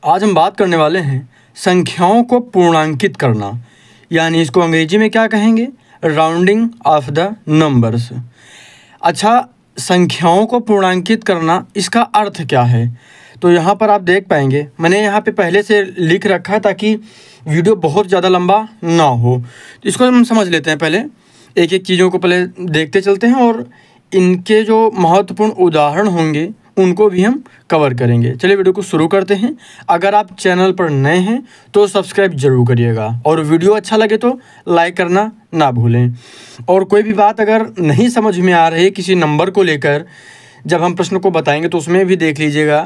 आज हम बात करने वाले हैं संख्याओं को पूर्णांकित करना, यानी इसको अंग्रेजी में क्या कहेंगे, राउंडिंग ऑफ द नंबर्स। अच्छा, संख्याओं को पूर्णांकित करना, इसका अर्थ क्या है? तो यहाँ पर आप देख पाएंगे, मैंने यहाँ पे पहले से लिख रखा है ताकि वीडियो बहुत ज़्यादा लंबा ना हो। तो इसको हम समझ लेते हैं, पहले एक एक चीज़ों को पहले देखते चलते हैं और इनके जो महत्वपूर्ण उदाहरण होंगे उनको भी हम कवर करेंगे। चलिए वीडियो को शुरू करते हैं। अगर आप चैनल पर नए हैं तो सब्सक्राइब जरूर करिएगा और वीडियो अच्छा लगे तो लाइक करना ना भूलें। और कोई भी बात अगर नहीं समझ में आ रही किसी नंबर को लेकर, जब हम प्रश्न को बताएंगे तो उसमें भी देख लीजिएगा।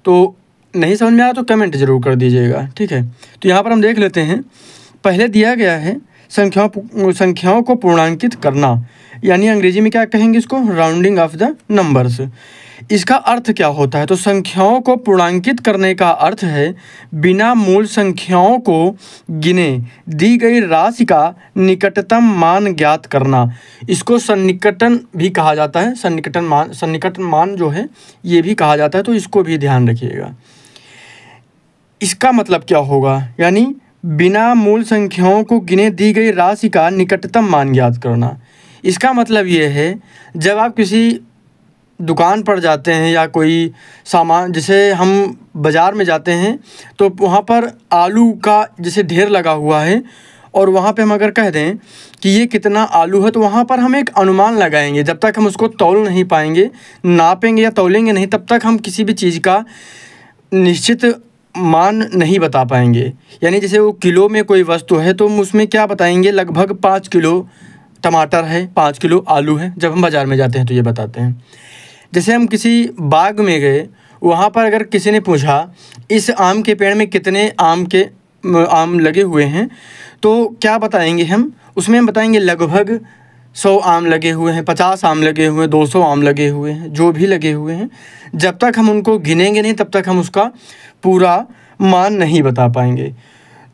तो नहीं समझ में आया तो कमेंट जरूर कर दीजिएगा, ठीक है। तो यहाँ पर हम देख लेते हैं, पहले दिया गया है संख्याओं को पूर्णांकित करना, यानी अंग्रेजी में क्या कहेंगे इसको, राउंडिंग ऑफ द नंबर्स। इसका अर्थ क्या होता है? तो संख्याओं को पूर्णांकित करने का अर्थ है बिना मूल संख्याओं को गिने दी गई राशि का निकटतम मान ज्ञात करना। इसको सन्निकटन भी कहा जाता है, सन्निकटन मान जो है ये भी कहा जाता है, तो इसको भी ध्यान रखिएगा। इसका मतलब क्या होगा, यानी बिना मूल संख्याओं को गिने दी गई राशि का निकटतम मान ज्ञात करना। इसका मतलब ये है, जब आप किसी दुकान पर जाते हैं या कोई सामान, जैसे हम बाज़ार में जाते हैं तो वहाँ पर आलू का जैसे ढेर लगा हुआ है और वहाँ पे हम अगर कह दें कि ये कितना आलू है, तो वहाँ पर हम एक अनुमान लगाएंगे। जब तक हम उसको तौल नहीं पाएंगे, नापेंगे या तौलेंगे नहीं, तब तक हम किसी भी चीज़ का निश्चित मान नहीं बता पाएंगे। यानी जैसे वो किलो में कोई वस्तु है तो हम उसमें क्या बताएंगे, लगभग 5 किलो टमाटर है, 5 किलो आलू है। जब हम बाज़ार में जाते हैं तो ये बताते हैं। जैसे हम किसी बाग में गए, वहाँ पर अगर किसी ने पूछा इस आम के पेड़ में कितने आम लगे हुए हैं, तो क्या बताएंगे हम, उसमें हम बताएंगे लगभग 100 आम लगे हुए हैं, 50 आम लगे हुए हैं, 200 आम लगे हुए हैं, जो भी लगे हुए हैं। जब तक हम उनको गिनेंगे नहीं तब तक हम उसका पूरा मान नहीं बता पाएंगे।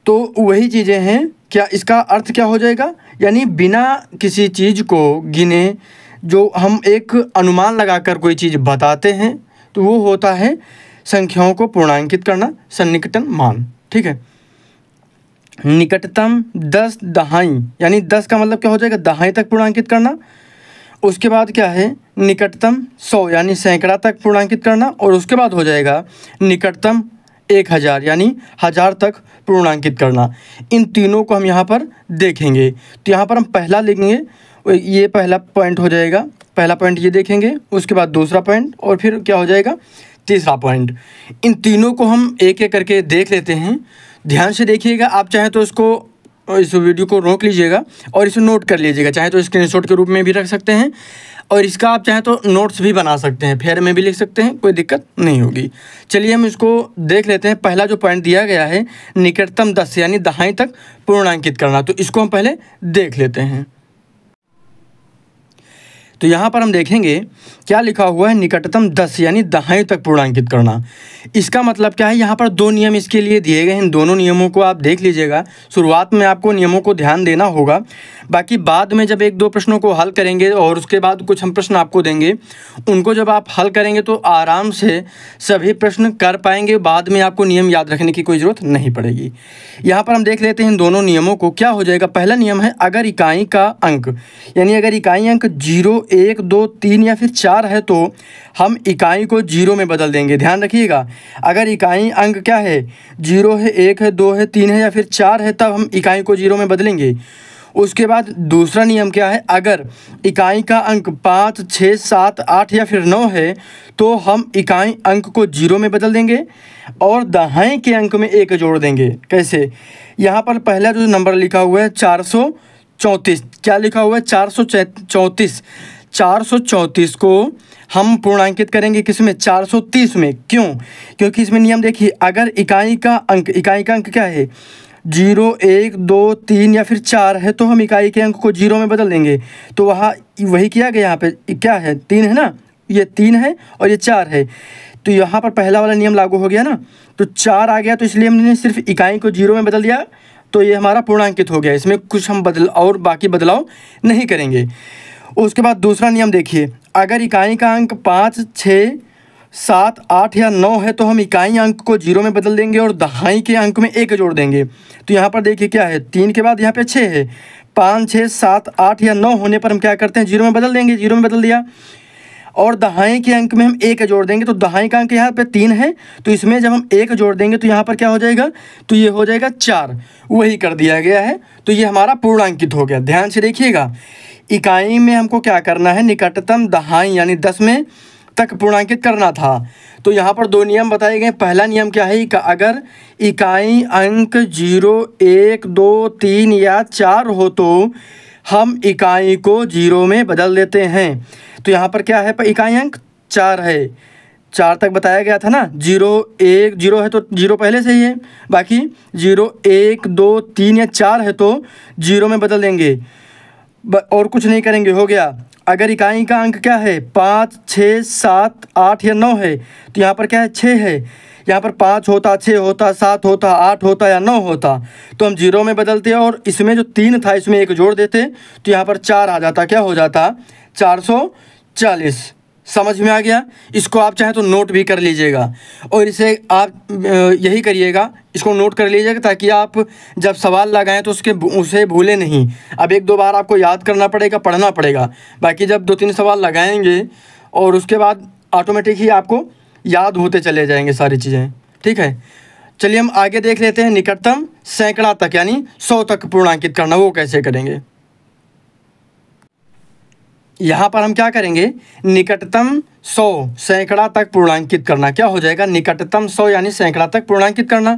तो वही चीज़ें हैं। क्या इसका अर्थ क्या हो जाएगा, यानी बिना किसी चीज़ को गिने जो हम एक अनुमान लगाकर कोई चीज़ बताते हैं, तो वो होता है संख्याओं को पूर्णांकित करना, सन्निकटन मान, ठीक है। निकटतम 10 दहाई, यानी 10 का मतलब क्या हो जाएगा, दहाई तक पूर्णांकित करना। उसके बाद क्या है, निकटतम 100 यानी सैकड़ा तक पूर्णांकित करना। और उसके बाद हो जाएगा निकटतम 1000 यानी 1000 तक पूर्णांकित करना। इन तीनों को हम यहाँ पर देखेंगे। तो यहाँ पर हम पहला लिखेंगे, ये पहला पॉइंट हो जाएगा, पहला पॉइंट ये देखेंगे, उसके बाद दूसरा पॉइंट और फिर क्या हो जाएगा, तीसरा पॉइंट। इन तीनों को हम एक एक करके देख लेते हैं। ध्यान से देखिएगा, आप चाहें तो इस वीडियो को रोक लीजिएगा और इसे नोट कर लीजिएगा। चाहे तो स्क्रीनशॉट के रूप में भी रख सकते हैं और इसका आप चाहें तो नोट्स भी बना सकते हैं, फेयर में भी लिख सकते हैं, कोई दिक्कत नहीं होगी। चलिए हम इसको देख लेते हैं। पहला जो पॉइंट दिया गया है, निकटतम 10 यानी दहाई तक पूर्णांकित करना, तो इसको हम पहले देख लेते हैं। तो यहाँ पर हम देखेंगे क्या लिखा हुआ है, निकटतम 10 यानी दहाई तक पूर्णांकित करना। इसका मतलब क्या है, यहाँ पर 2 नियम इसके लिए दिए गए हैं। इन दोनों नियमों को आप देख लीजिएगा। शुरुआत में आपको नियमों को ध्यान देना होगा, बाकी बाद में जब 1-2 प्रश्नों को हल करेंगे और उसके बाद कुछ हम प्रश्न आपको देंगे, उनको जब आप हल करेंगे तो आराम से सभी प्रश्न कर पाएंगे। बाद में आपको नियम याद रखने की कोई ज़रूरत नहीं पड़ेगी। यहाँ पर हम देख लेते हैं इन दोनों नियमों को। क्या हो जाएगा, पहला नियम है, अगर इकाई का अंक, यानी अगर इकाई अंक 0, 1, 2, 3 या फिर 4 है तो हम इकाई को 0 में बदल देंगे। ध्यान रखिएगा, अगर इकाई अंक क्या है, 0 है, 1 है, 2 है, 3 है या फिर 4 है, तब हम इकाई को 0 में बदलेंगे। उसके बाद दूसरा नियम क्या है, अगर इकाई का अंक 5, 6, 7, 8 या फिर 9 है तो हम इकाई अंक को 0 में बदल देंगे और दहाई के अंक में 1 जोड़ देंगे। कैसे, यहाँ पर पहला जो नंबर लिखा हुआ है 434, क्या लिखा हुआ है, 434। 434 को हम पूर्णांकित करेंगे किसमें, 430 में। क्यों, क्योंकि इसमें नियम देखिए, अगर इकाई का अंक क्या है, 0, 1, 2, 3 या फिर 4 है तो हम इकाई के अंक को 0 में बदल देंगे। तो वहाँ वही किया गया, यहाँ पे क्या है, 3 है ना, ये 3 है और ये 4 है, तो यहाँ पर पहला वाला नियम लागू हो गया ना। तो 4 आ गया तो इसलिए हमने सिर्फ इकाई को 0 में बदल दिया, तो ये हमारा पूर्णांकित हो गया। इसमें कुछ हम बाकी बदलाव नहीं करेंगे। उसके बाद दूसरा नियम देखिए, अगर इकाई का अंक 5, 6, 7, 8 या 9 है तो हम इकाई अंक को 0 में बदल देंगे और दहाई के अंक में 1 जोड़ देंगे। तो यहाँ पर देखिए क्या है, 3 के बाद यहाँ पे 6 है। 5, 6, 7, 8 या 9 होने पर हम क्या करते हैं, 0 में बदल देंगे। 0 में बदल दिया और दहाई के अंक में हम 1 जोड़ देंगे। तो दहाई का अंक यहाँ पे 3 है, तो इसमें जब हम 1 जोड़ देंगे तो यहाँ पर क्या हो जाएगा, तो ये हो जाएगा 4। वही कर दिया गया है, तो ये हमारा पूर्णांकित हो गया। ध्यान से देखिएगा, इकाई में हमको क्या करना है, निकटतम दहाई यानी 10 में तक पूर्णांकित करना था। तो यहाँ पर 2 नियम बताए गए। पहला नियम क्या है, अगर इकाई अंक 0, 1, 2, 3 या 4 हो तो हम इकाई को 0 में बदल देते हैं। तो यहाँ पर क्या है, इकाई अंक 4 है, 4 तक बताया गया था ना। 0, 1, 0 है तो 0 पहले से ही है, बाकी 0, 1, 2, 3 या 4 है तो 0 में बदल देंगे और कुछ नहीं करेंगे, हो गया। अगर इकाई का अंक क्या है, 5, 6, 7, 8 या 9 है तो यहाँ पर क्या है, 6 है। यहाँ पर 5 होता, 6 होता, 7 होता, 8 होता या 9 होता तो हम 0 में बदलते और इसमें जो 3 था इसमें 1 जोड़ देते तो यहाँ पर 4 आ जाता। क्या हो जाता, 440। समझ में आ गया। इसको आप चाहे तो नोट भी कर लीजिएगा और इसे आप यही करिएगा, इसको नोट कर लीजिएगा ताकि आप जब सवाल लगाएं तो उसे भूलें नहीं। अब 1-2 बार आपको याद करना पड़ेगा, पढ़ना पड़ेगा, बाकी जब 2-3 सवाल लगाएंगे और उसके बाद ऑटोमेटिक ही आपको याद होते चले जाएंगे सारी चीज़ें। ठीक है, चलिए हम आगे देख लेते हैं। निकटतम सैकड़ा तक यानी 100 तक पूर्णांकित करना, वो कैसे करेंगे। यहाँ पर हम क्या करेंगे, निकटतम 100 सैकड़ा तक पूर्णांकित करना। क्या हो जाएगा, निकटतम 100 यानी सैकड़ा तक पूर्णांकित करना।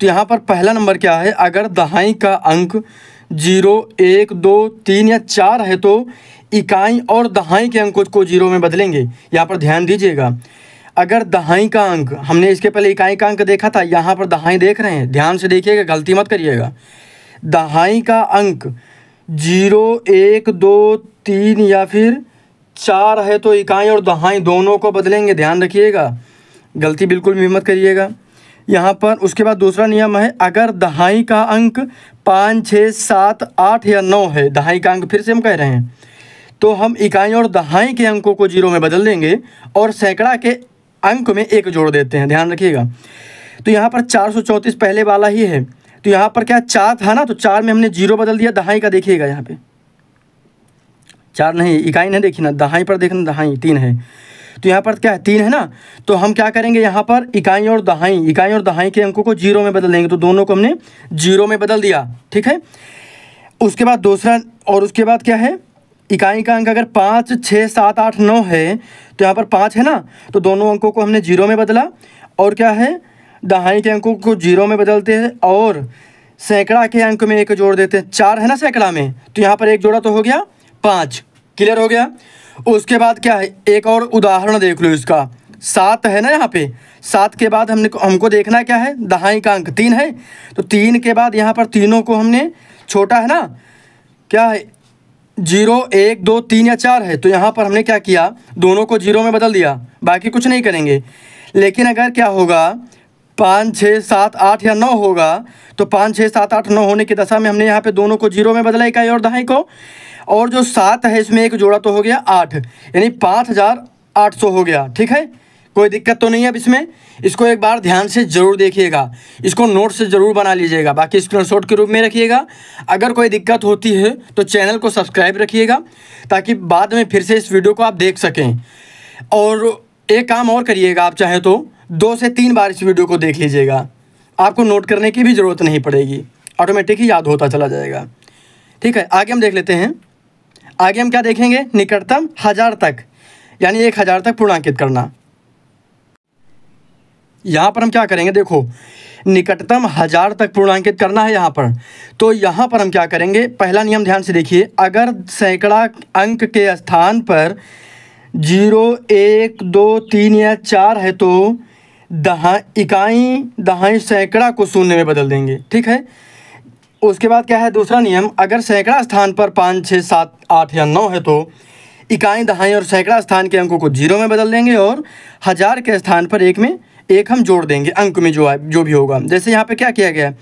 तो यहाँ पर पहला नंबर क्या है, अगर दहाई का अंक 0, 1, 2, 3 या 4 है तो इकाई और दहाई के अंकों को 0 में बदलेंगे। यहाँ पर ध्यान दीजिएगा, अगर दहाई का अंक, हमने इसके पहले इकाई का अंक देखा था, यहाँ पर दहाई देख रहे हैं, ध्यान से देखिएगा, गलती मत करिएगा। दहाई का अंक 0, 1, 2, 3 या फिर 4 है तो इकाई और दहाई दोनों को बदलेंगे। ध्यान रखिएगा, गलती बिल्कुल भी मत करिएगा यहाँ पर। उसके बाद दूसरा नियम है, अगर दहाई का अंक 5, 6, 7, 8 या 9 है, दहाई का अंक फिर से हम कह रहे हैं, तो हम इकाई और दहाई के अंकों को 0 में बदल देंगे और सैकड़ा के अंक में 1 जोड़ देते हैं। ध्यान रखिएगा। तो यहाँ पर 434 पहले वाला ही है, तो यहाँ पर क्या 4 था ना, तो 4 में हमने 0 बदल दिया। दहाई का देखिएगा, यहाँ पे 4 नहीं, इकाई नहीं देखी ना, दहाई पर देखना, दहाई 3 है, तो यहाँ पर क्या है, 3 है ना। तो हम क्या करेंगे, यहाँ पर इकाई और दहाई के अंकों को 0 में बदल देंगे। तो दोनों को हमने 0 में बदल दिया। ठीक है, उसके बाद दूसरा, और उसके बाद क्या है, इकाई का अंक अगर 5, 6, 7, 8, 9 है तो यहाँ पर 5 है ना, तो दोनों अंकों को हमने 0 में बदला और क्या है, दहाई के अंकों को 0 में बदलते हैं और सैकड़ा के अंक में 1 जोड़ देते हैं। 4 है ना सैकड़ा में, तो यहाँ पर 1 जोड़ा तो हो गया 5। क्लियर हो गया। उसके बाद क्या है, एक और उदाहरण देख लो इसका। 7 है ना यहाँ पे, 7 के बाद हमको देखना क्या है, दहाई का अंक 3 है, तो 3 के बाद यहाँ पर तीनों को हमने, छोटा है ना, क्या है 0, 1, 2, 3 या 4 है, तो यहाँ पर हमने क्या किया, दोनों को 0 में बदल दिया, बाकी कुछ नहीं करेंगे। लेकिन अगर क्या होगा, 5, 6, 7, 8 या 9 होगा, तो 5, 6, 7, 8, 9 होने की दशा में हमने यहाँ पे दोनों को 0 में बदला, इकाई और दहाई को, और जो 7 है इसमें 1 जोड़ा तो हो गया 8, यानी 5800 हो गया। ठीक है, कोई दिक्कत तो नहीं है अब इसमें। इसको एक बार ध्यान से ज़रूर देखिएगा, इसको नोट से ज़रूर बना लीजिएगा, बाकी स्क्रीनशॉट के रूप में रखिएगा। अगर कोई दिक्कत होती है तो चैनल को सब्सक्राइब रखिएगा ताकि बाद में फिर से इस वीडियो को आप देख सकें। और एक काम और करिएगा, आप चाहें तो 2 से 3 बार इस वीडियो को देख लीजिएगा, आपको नोट करने की भी ज़रूरत नहीं पड़ेगी, ऑटोमेटिक ही याद होता चला जाएगा। ठीक है, आगे हम देख लेते हैं। आगे हम क्या देखेंगे, निकटतम 1000 तक यानी 1000 तक पूर्णांकित करना। यहाँ पर हम क्या करेंगे, देखो निकटतम 1000 तक पूर्णांकित करना है यहाँ पर। तो यहाँ पर हम क्या करेंगे, पहला नियम ध्यान से देखिए, अगर सैकड़ा अंक के स्थान पर 0, 1, 2, 3 या 4 है तो इकाई दहाई सैकड़ा को 0 में बदल देंगे। ठीक है, उसके बाद क्या है दूसरा नियम, अगर सैकड़ा स्थान पर 5, 6, 7, 8 या 9 है तो इकाई दहाई और सैकड़ा स्थान के अंकों को 0 में बदल देंगे और 1000 के स्थान पर 1 में 1 हम जोड़ देंगे अंक में जो भी होगा। जैसे यहाँ पे क्या किया गया,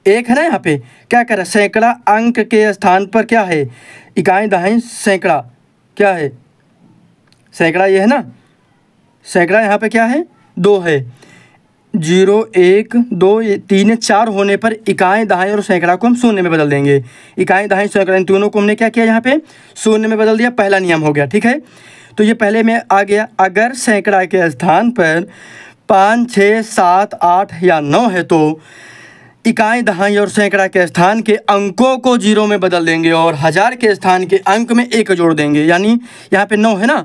1 है ना, यहाँ पे क्या करें, सैकड़ा अंक के स्थान पर क्या है, इकाई दहाई सैकड़ा, क्या है सैकड़ा, ये है ना, सैकड़ा यहाँ पे क्या है, 2 है। 0 1 2 3 4 होने पर इकाई दहाई और सैकड़ा को हम शून्य में बदल देंगे। इकाई दहाई सैकड़ा इन तीनों को हमने क्या किया, यहाँ पे शून्य में बदल दिया। पहला नियम हो गया, ठीक है। तो ये पहले में आ गया, अगर सैकड़ा के स्थान पर 5 6 7 8 या 9 है तो इकाई दहाई और सैकड़ा के स्थान के अंकों को 0 में बदल देंगे और हज़ार के स्थान के अंक में 1 जोड़ देंगे। यानी यहाँ पे 9 है ना,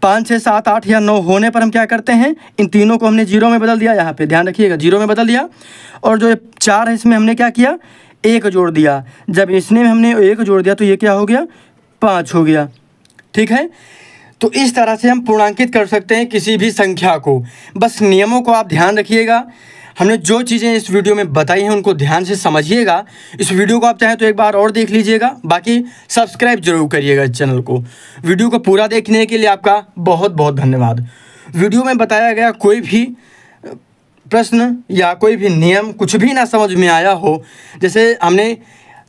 5 6 7 8 या 9 होने पर हम क्या करते हैं, इन तीनों को हमने 0 में बदल दिया। यहाँ पे ध्यान रखिएगा, 0 में बदल दिया। और जो 4 है इसमें हमने क्या किया, 1 जोड़ दिया। जब इसमें हमने 1 जोड़ दिया तो ये क्या हो गया, 5 हो गया, ठीक है। तो इस तरह से हम पूर्णांकित कर सकते हैं किसी भी संख्या को। बस नियमों को आप ध्यान रखिएगा। हमने जो चीज़ें इस वीडियो में बताई हैं उनको ध्यान से समझिएगा। इस वीडियो को आप चाहें तो एक बार और देख लीजिएगा, बाकी सब्सक्राइब जरूर करिएगा इस चैनल को। वीडियो को पूरा देखने के लिए आपका बहुत बहुत धन्यवाद। वीडियो में बताया गया कोई भी प्रश्न या कोई भी नियम कुछ भी ना समझ में आया हो, जैसे हमने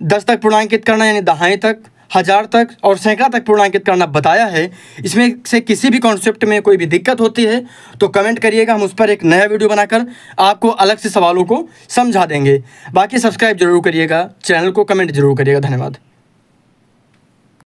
10 तक पूर्णांकित करना यानी दहाई तक, हज़ार तक और सैकड़ा तक पूर्णांकित करना बताया है, इसमें से किसी भी कॉन्सेप्ट में कोई भी दिक्कत होती है तो कमेंट करिएगा, हम उस पर एक नया वीडियो बनाकर आपको अलग से सवालों को समझा देंगे। बाकी सब्सक्राइब जरूर करिएगा, चैनल को कमेंट जरूर करिएगा। धन्यवाद।